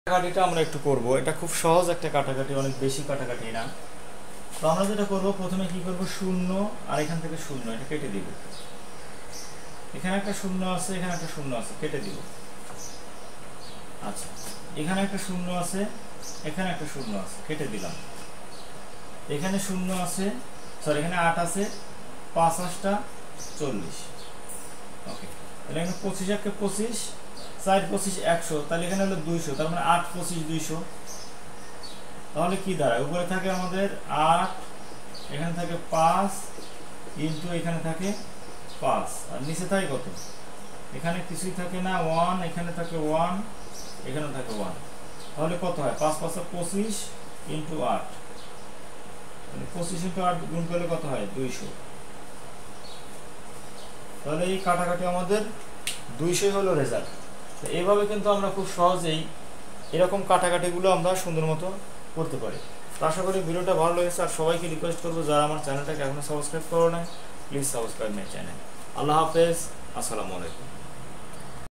কাটাকাটিটা আমরা একটু করব। এটা খুব সহজ একটা কাটাকাটি, অনেক বেশি কাটাকাটি না। তো আমরা যেটা করব, প্রথমে কি করব, শূন্য আর এখান থেকে শূন্য এটা কেটে দিব। এখানে একটা শূন্য আছে, এখানে একটা শূন্য আছে, কেটে দিব। আচ্ছা, এখানে একটা শূন্য আছে, এখানে একটা শূন্য আছে, কেটে দিলাম। এখানে শূন্য আছে, সরি এখানে 8 আছে, 5 8টা 40। ওকে, তাহলে এখানে 25 একে 25, 4 25 100, তাহলে এখানে হলো 200, তার মানে 8 25 200। তাহলে কি দাঁড়ায়, উপরে থাকে আমাদের 8, এখানে থাকে 5 ইন্টু এখানে থাকে 5, আর নিচে থাকে কত, এখানে কিছুই থাকে না, 1, এখানে থাকে 1, এখানে থাকে 1। তাহলে কত হয়, 5 5 25 ইন্টু 8, 25 ইন্টু 8 গুণ করলে কত হয়, 200। তাহলে এই কাটাকাটি আমাদের 200 হলো রেজাল্ট। তো এইভাবে কিন্তু আমরা খুব সহজেই এরকম কাটাকাটিগুলো আমরা সুন্দর মতো করতে পারি। তো আশা করি ভিডিওটা ভালো লেগেছে, আর সবাইকে রিকোয়েস্ট করবো যারা আমার চ্যানেলটাকে এখনো সাবস্ক্রাইব করো না, প্লিজ সাবস্ক্রাইব মাই চ্যানেল। আল্লাহ হাফেজ, আসসালামু আলাইকুম।